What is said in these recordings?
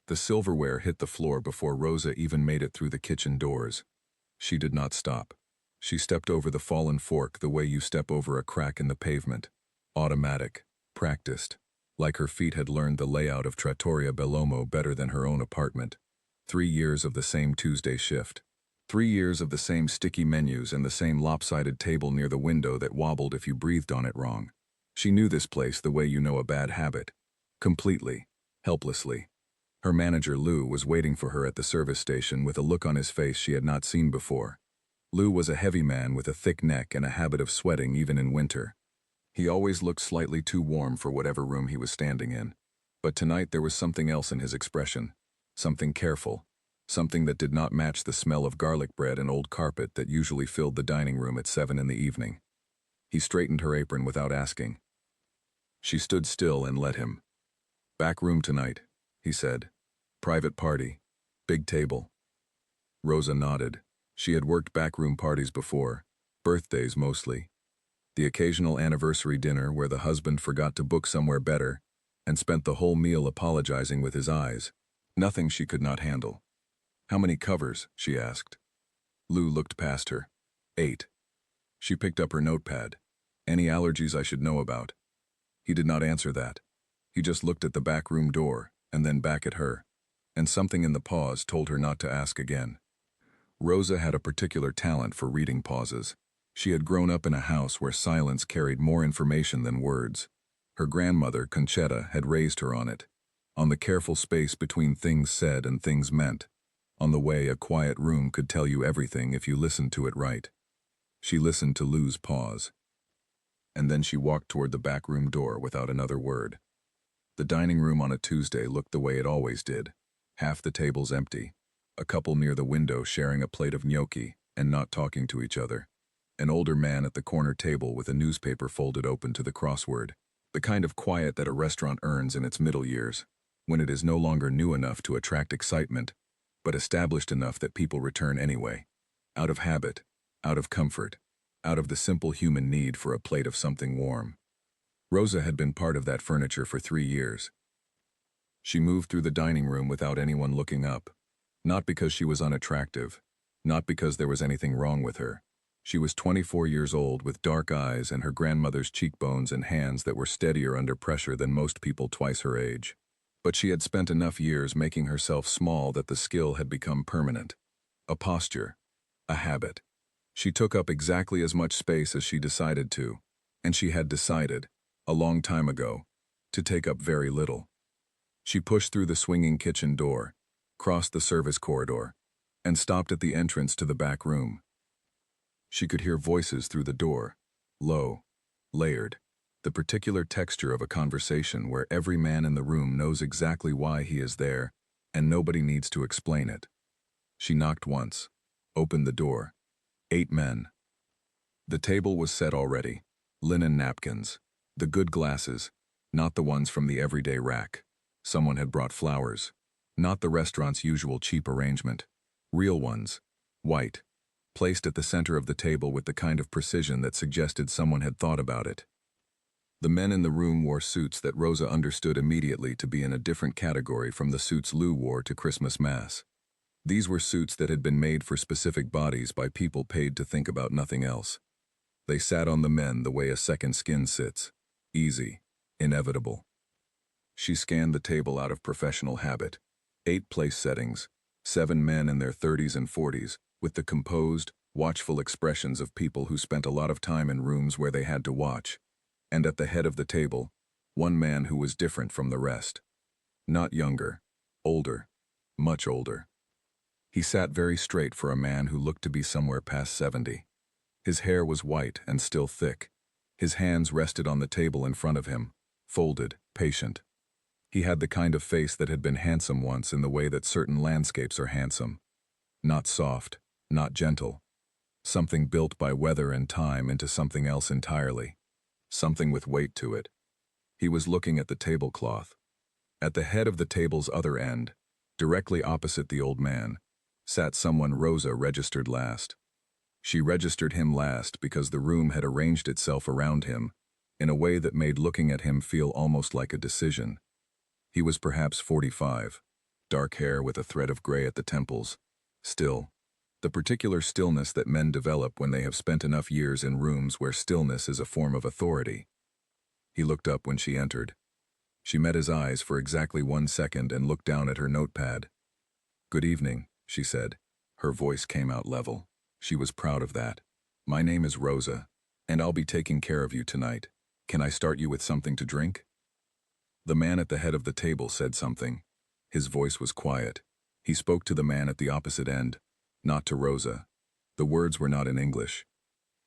The silverware hit the floor before Rosa even made it through the kitchen doors. She did not stop. She stepped over the fallen fork the way you step over a crack in the pavement. Automatic, practiced, like her feet had learned the layout of Trattoria Bellomo better than her own apartment. 3 years of the same Tuesday shift. 3 years of the same sticky menus and the same lopsided table near the window that wobbled if you breathed on it wrong. She knew this place the way you know a bad habit. Completely, helplessly. Her manager, Lou, was waiting for her at the service station with a look on his face she had not seen before. Lou was a heavy man with a thick neck and a habit of sweating even in winter. He always looked slightly too warm for whatever room he was standing in. But tonight there was something else in his expression. Something careful. Something that did not match the smell of garlic bread and old carpet that usually filled the dining room at 7 in the evening. He straightened her apron without asking. She stood still and let him. "Back room tonight," he said. "Private party. Big table." Rosa nodded. She had worked backroom parties before, birthdays mostly. The occasional anniversary dinner where the husband forgot to book somewhere better and spent the whole meal apologizing with his eyes. Nothing she could not handle. "How many covers?" she asked. Lou looked past her. 8. She picked up her notepad. "Any allergies I should know about?" He did not answer that. He just looked at the back room door and then back at her, and something in the pause told her not to ask again. Rosa had a particular talent for reading pauses. She had grown up in a house where silence carried more information than words. Her grandmother, Conchetta, had raised her on it, on the careful space between things said and things meant, on the way a quiet room could tell you everything if you listened to it right. She listened to Lou's pause. And then she walked toward the back room door without another word. The dining room on a Tuesday looked the way it always did. Half the tables empty. A couple near the window sharing a plate of gnocchi and not talking to each other. An older man at the corner table with a newspaper folded open to the crossword. The kind of quiet that a restaurant earns in its middle years, when it is no longer new enough to attract excitement, but established enough that people return anyway. Out of habit, out of comfort, out of the simple human need for a plate of something warm. Rosa had been part of that furniture for 3 years. She moved through the dining room without anyone looking up. Not because she was unattractive, not because there was anything wrong with her. She was 24 years old with dark eyes and her grandmother's cheekbones and hands that were steadier under pressure than most people twice her age. But she had spent enough years making herself small that the skill had become permanent. A posture, a habit. She took up exactly as much space as she decided to, and she had decided, a long time ago, to take up very little. She pushed through the swinging kitchen door, crossed the service corridor, and stopped at the entrance to the back room. She could hear voices through the door, low, layered, the particular texture of a conversation where every man in the room knows exactly why he is there, and nobody needs to explain it. She knocked once, opened the door. 8 men. The table was set already, linen napkins, the good glasses, not the ones from the everyday rack. Someone had brought flowers, not the restaurant's usual cheap arrangement. Real ones, white, placed at the center of the table with the kind of precision that suggested someone had thought about it. The men in the room wore suits that Rosa understood immediately to be in a different category from the suits Lou wore to Christmas Mass. These were suits that had been made for specific bodies by people paid to think about nothing else. They sat on the men the way a second skin sits, easy, inevitable. She scanned the table out of professional habit. 8 place settings, 7 men in their 30s and 40s, with the composed, watchful expressions of people who spent a lot of time in rooms where they had to watch. And at the head of the table, one man who was different from the rest. Not younger, older, much older. He sat very straight for a man who looked to be somewhere past 70. His hair was white and still thick. His hands rested on the table in front of him, folded, patient. He had the kind of face that had been handsome once in the way that certain landscapes are handsome. Not soft, not gentle. Something built by weather and time into something else entirely. Something with weight to it. He was looking at the tablecloth. At the head of the table's other end, directly opposite the old man, sat someone Rosa registered last. She registered him last because the room had arranged itself around him in a way that made looking at him feel almost like a decision. He was perhaps 45. dark hair with a thread of gray at the temples. Still. The particular stillness that men develop when they have spent enough years in rooms where stillness is a form of authority. He looked up when she entered. She met his eyes for exactly 1 second and looked down at her notepad. "Good evening," she said. Her voice came out level. She was proud of that. "My name is Rosa, and I'll be taking care of you tonight. Can I start you with something to drink?" The man at the head of the table said something. His voice was quiet. He spoke to the man at the opposite end, not to Rosa. The words were not in English.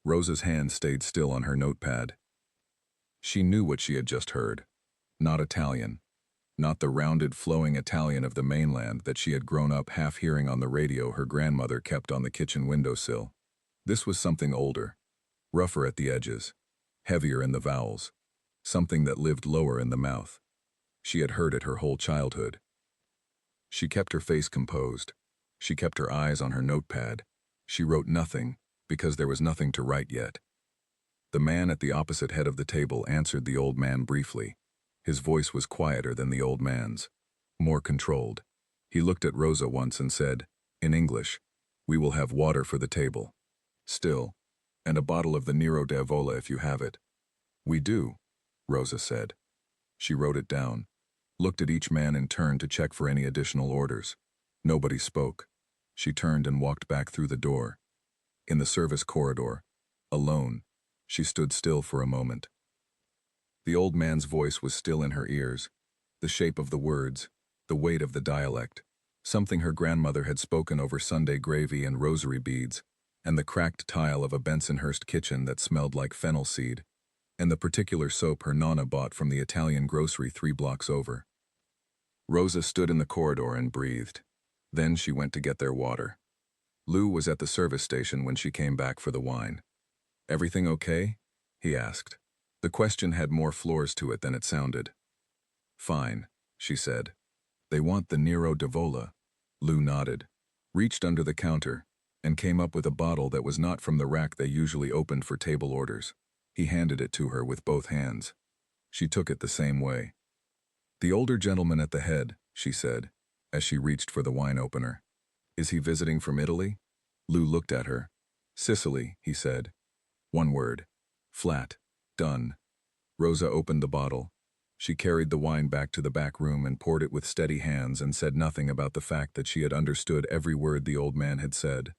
Rosa's hand stayed still on her notepad. She knew what she had just heard. Not Italian. Not the rounded, flowing Italian of the mainland that she had grown up half hearing on the radio her grandmother kept on the kitchen windowsill. This was something older, rougher at the edges, heavier in the vowels, something that lived lower in the mouth. She had heard it her whole childhood. She kept her face composed. She kept her eyes on her notepad. She wrote nothing, because there was nothing to write yet. The man at the opposite head of the table answered the old man briefly. His voice was quieter than the old man's, more controlled. He looked at Rosa once and said, in English, "We will have water for the table. Still, and a bottle of the Nero d'Avola if you have it." "We do," Rosa said. She wrote it down, looked at each man in turn to check for any additional orders. Nobody spoke. She turned and walked back through the door. In the service corridor, alone, she stood still for a moment. The old man's voice was still in her ears, the shape of the words, the weight of the dialect, something her grandmother had spoken over Sunday gravy and rosary beads, and the cracked tile of a Bensonhurst kitchen that smelled like fennel seed, and the particular soap her nonna bought from the Italian grocery 3 blocks over. Rosa stood in the corridor and breathed. Then she went to get their water. Lou was at the service station when she came back for the wine. "Everything okay?" he asked. The question had more floors to it than it sounded. "Fine," she said. "They want the Nero d'Avola." Lou nodded, reached under the counter, and came up with a bottle that was not from the rack they usually opened for table orders. He handed it to her with both hands. She took it the same way. "The older gentleman at the head," she said, as she reached for the wine opener. "Is he visiting from Italy?" Lou looked at her. "Sicily," he said. One word. Flat. Done. Rosa opened the bottle. She carried the wine back to the back room and poured it with steady hands and said nothing about the fact that she had understood every word the old man had said.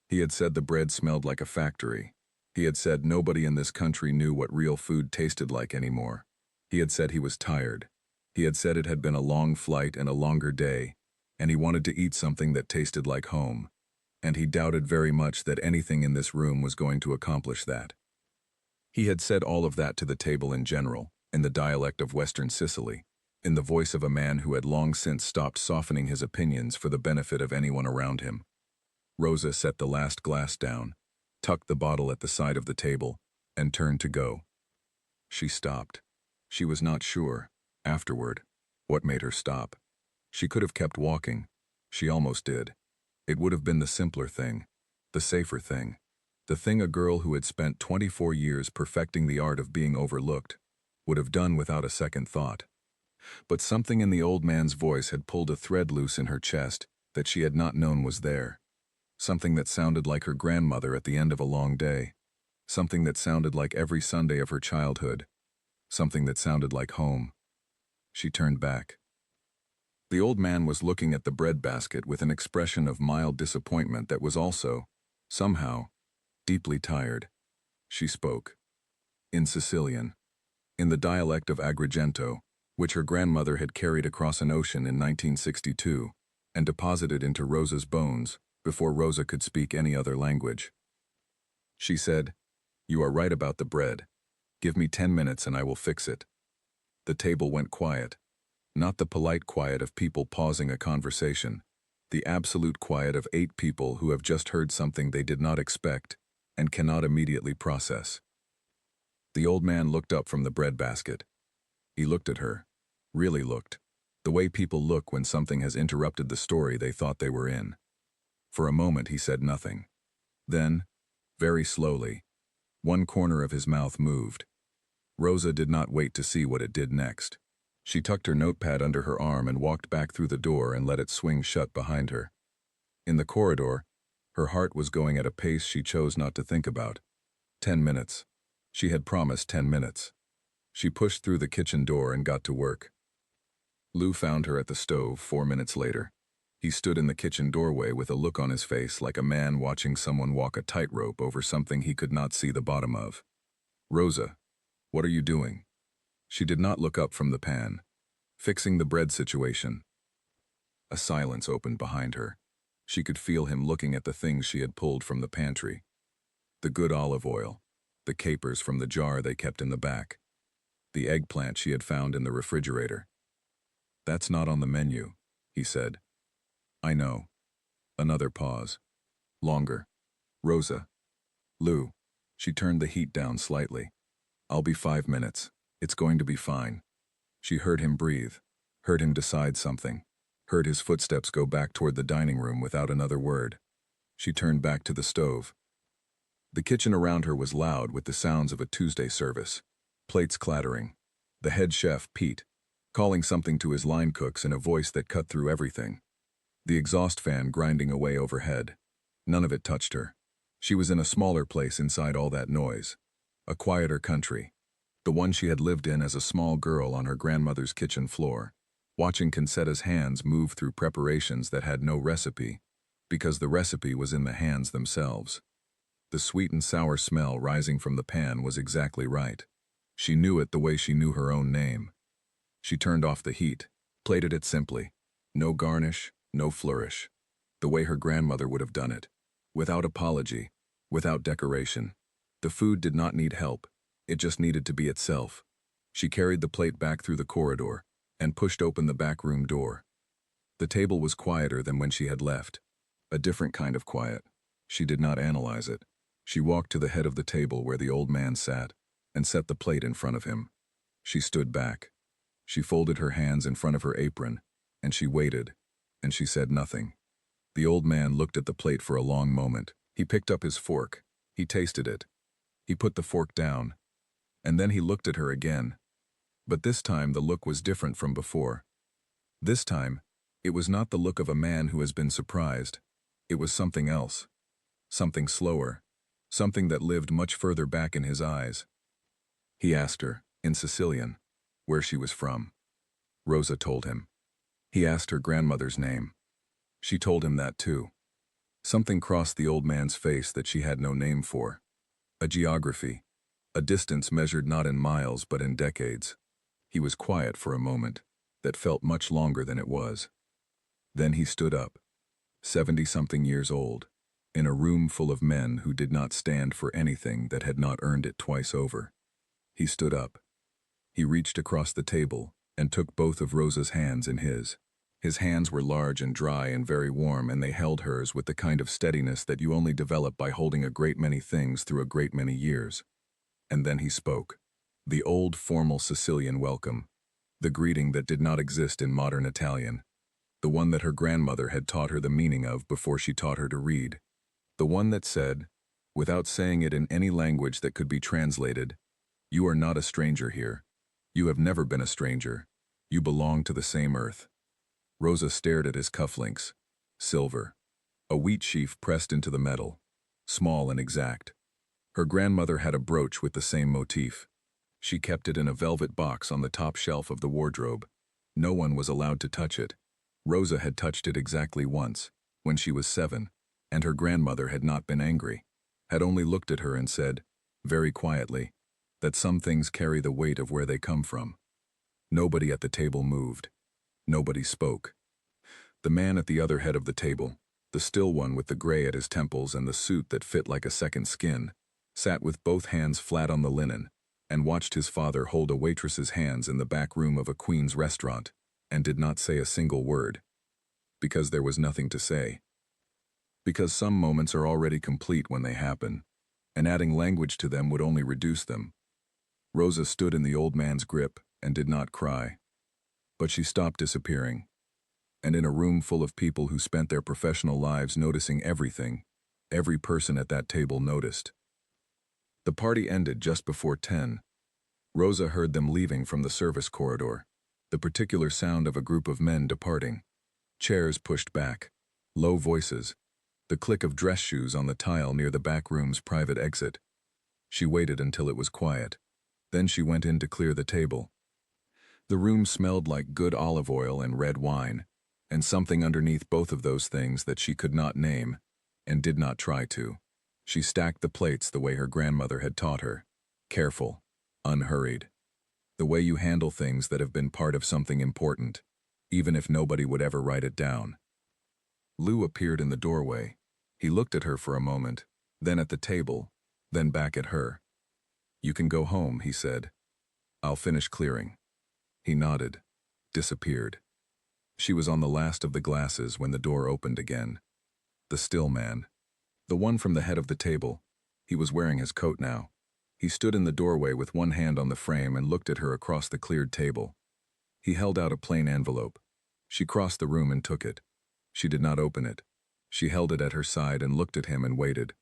He had said the bread smelled like a factory. He had said nobody in this country knew what real food tasted like anymore. He had said he was tired. He had said it had been a long flight and a longer day, and he wanted to eat something that tasted like home. And he doubted very much that anything in this room was going to accomplish that. He had said all of that to the table in general, in the dialect of Western Sicily, in the voice of a man who had long since stopped softening his opinions for the benefit of anyone around him. Rosa set the last glass down, tucked the bottle at the side of the table, and turned to go. She stopped. She was not sure, afterward, what made her stop. She could have kept walking. She almost did. It would have been the simpler thing, the safer thing. The thing a girl who had spent 24 years perfecting the art of being overlooked would have done without a second thought. But something in the old man's voice had pulled a thread loose in her chest that she had not known was there. Something that sounded like her grandmother at the end of a long day. Something that sounded like every Sunday of her childhood. Something that sounded like home. She turned back. The old man was looking at the bread basket with an expression of mild disappointment that was also, somehow, deeply tired. She spoke. In Sicilian. In the dialect of Agrigento, which her grandmother had carried across an ocean in 1962 and deposited into Rosa's bones before Rosa could speak any other language. She said, "You are right about the bread. Give me 10 minutes and I will fix it." The table went quiet. Not the polite quiet of people pausing a conversation. The absolute quiet of 8 people who have just heard something they did not expect and cannot immediately process. The old man looked up from the bread basket. He looked at her. Really looked. The way people look when something has interrupted the story they thought they were in. For a moment he said nothing. Then, very slowly, one corner of his mouth moved. Rosa did not wait to see what it did next. She tucked her notepad under her arm and walked back through the door and let it swing shut behind her. In the corridor, her heart was going at a pace she chose not to think about. 10 minutes. She had promised 10 minutes. She pushed through the kitchen door and got to work. Lou found her at the stove 4 minutes later. He stood in the kitchen doorway with a look on his face like a man watching someone walk a tightrope over something he could not see the bottom of. "Rosa, what are you doing?" She did not look up from the pan. "Fixing the bread situation." A silence opened behind her. She could feel him looking at the things she had pulled from the pantry. The good olive oil, the capers from the jar they kept in the back, the eggplant she had found in the refrigerator. "That's not on the menu," he said. "I know." Another pause. Longer. "Rosa." "Lou." She turned the heat down slightly. "I'll be 5 minutes. It's going to be fine." She heard him breathe, heard him decide something, heard his footsteps go back toward the dining room without another word. She turned back to the stove. The kitchen around her was loud with the sounds of a Tuesday service. Plates clattering. The head chef, Pete, calling something to his line cooks in a voice that cut through everything. The exhaust fan grinding away overhead. None of it touched her. She was in a smaller place inside all that noise. A quieter country. The one she had lived in as a small girl on her grandmother's kitchen floor, watching Concetta's hands move through preparations that had no recipe, because the recipe was in the hands themselves. The sweet and sour smell rising from the pan was exactly right. She knew it the way she knew her own name. She turned off the heat, plated it simply. No garnish, no flourish. The way her grandmother would have done it. Without apology, without decoration. The food did not need help. It just needed to be itself. She carried the plate back through the corridor and pushed open the back room door. The table was quieter than when she had left. A different kind of quiet. She did not analyze it. She walked to the head of the table where the old man sat and set the plate in front of him. She stood back. She folded her hands in front of her apron, and she waited, and she said nothing. The old man looked at the plate for a long moment. He picked up his fork. He tasted it. He put the fork down. And then he looked at her again. But this time the look was different from before. This time, it was not the look of a man who has been surprised. It was something else. Something slower. Something that lived much further back in his eyes. He asked her, in Sicilian, where she was from. Rosa told him. He asked her grandmother's name. She told him that too. Something crossed the old man's face that she had no name for. A geography. A distance measured not in miles but in decades. He was quiet for a moment, that felt much longer than it was. Then he stood up, 70-something years old, in a room full of men who did not stand for anything that had not earned it twice over. He stood up. He reached across the table and took both of Rosa's hands in his. His hands were large and dry and very warm, and they held hers with the kind of steadiness that you only develop by holding a great many things through a great many years. And then he spoke. The old formal Sicilian welcome. The greeting that did not exist in modern Italian. The one that her grandmother had taught her the meaning of before she taught her to read. The one that said, without saying it in any language that could be translated, "You are not a stranger here. You have never been a stranger. You belong to the same earth." Rosa stared at his cufflinks. Silver. A wheat sheaf pressed into the metal. Small and exact. Her grandmother had a brooch with the same motif. She kept it in a velvet box on the top shelf of the wardrobe. No one was allowed to touch it. Rosa had touched it exactly once, when she was 7, and her grandmother had not been angry, had only looked at her and said, very quietly, that some things carry the weight of where they come from. Nobody at the table moved. Nobody spoke. The man at the other head of the table, the still one with the gray at his temples and the suit that fit like a second skin, sat with both hands flat on the linen, and watched his father hold a waitress's hands in the back room of a Queen's restaurant, and did not say a single word. Because there was nothing to say. Because some moments are already complete when they happen, and adding language to them would only reduce them. Rosa stood in the old man's grip and did not cry. But she stopped disappearing. And in a room full of people who spent their professional lives noticing everything, every person at that table noticed. The party ended just before 10. Rosa heard them leaving from the service corridor. the particular sound of a group of men departing. Chairs pushed back. Low voices. The click of dress shoes on the tile near the back room's private exit. She waited until it was quiet. Then she went in to clear the table. The room smelled like good olive oil and red wine, and something underneath both of those things that she could not name, and did not try to. She stacked the plates the way her grandmother had taught her. Careful, unhurried. The way you handle things that have been part of something important, even if nobody would ever write it down. Lou appeared in the doorway. He looked at her for a moment, then at the table, then back at her. "You can go home," he said. "I'll finish clearing." He nodded, disappeared. She was on the last of the glasses when the door opened again. The still man. The one from the head of the table. He was wearing his coat now. He stood in the doorway with one hand on the frame and looked at her across the cleared table. He held out a plain envelope. She crossed the room and took it. She did not open it. She held it at her side and looked at him and waited.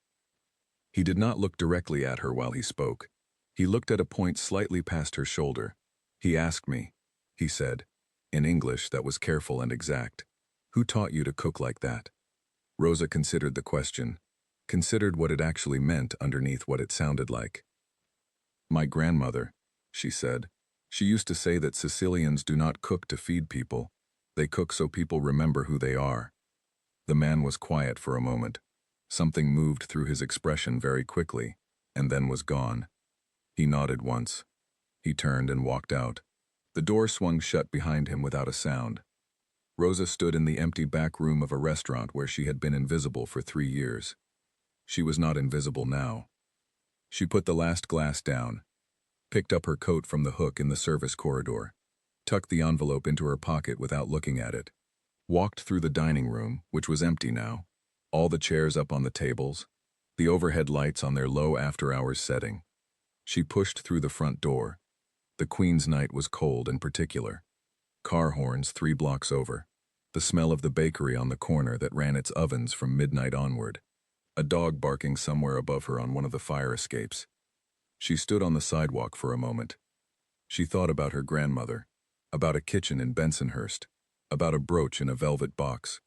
He did not look directly at her while he spoke. He looked at a point slightly past her shoulder. "He asked me," he said, in English that was careful and exact. "Who taught you to cook like that?" Rosa considered the question, considered what it actually meant underneath what it sounded like. "My grandmother," she said. "She used to say that Sicilians do not cook to feed people. They cook so people remember who they are." The man was quiet for a moment. Something moved through his expression very quickly, and then was gone. He nodded once. He turned and walked out. The door swung shut behind him without a sound. Rosa stood in the empty back room of a restaurant where she had been invisible for 3 years. She was not invisible now. She put the last glass down, picked up her coat from the hook in the service corridor, tucked the envelope into her pocket without looking at it, walked through the dining room, which was empty now, all the chairs up on the tables, the overhead lights on their low after-hours setting. She pushed through the front door. The Queen's night was cold in particular. Car horns 3 blocks over. The smell of the bakery on the corner that ran its ovens from midnight onward. A dog barking somewhere above her on one of the fire escapes. She stood on the sidewalk for a moment. She thought about her grandmother, about a kitchen in Bensonhurst, about a brooch in a velvet box,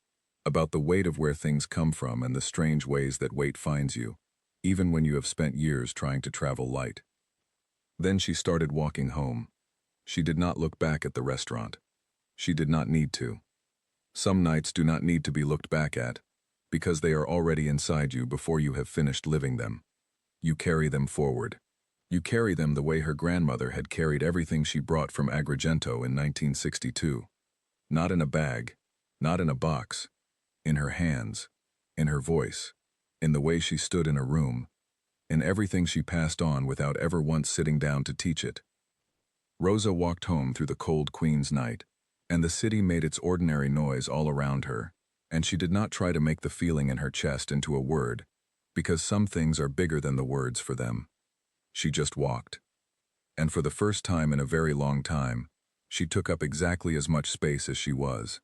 about the weight of where things come from and the strange ways that weight finds you, even when you have spent years trying to travel light. Then she started walking home. She did not look back at the restaurant. She did not need to. Some nights do not need to be looked back at, because they are already inside you before you have finished living them. You carry them forward. You carry them the way her grandmother had carried everything she brought from Agrigento in 1962. Not in a bag, not in a box, in her hands, in her voice, in the way she stood in a room, in everything she passed on without ever once sitting down to teach it. Rosa walked home through the cold Queen's night, and the city made its ordinary noise all around her, and she did not try to make the feeling in her chest into a word, because some things are bigger than the words for them. She just walked. And for the first time in a very long time, she took up exactly as much space as she was.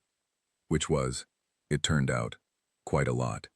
Which was, it turned out, quite a lot.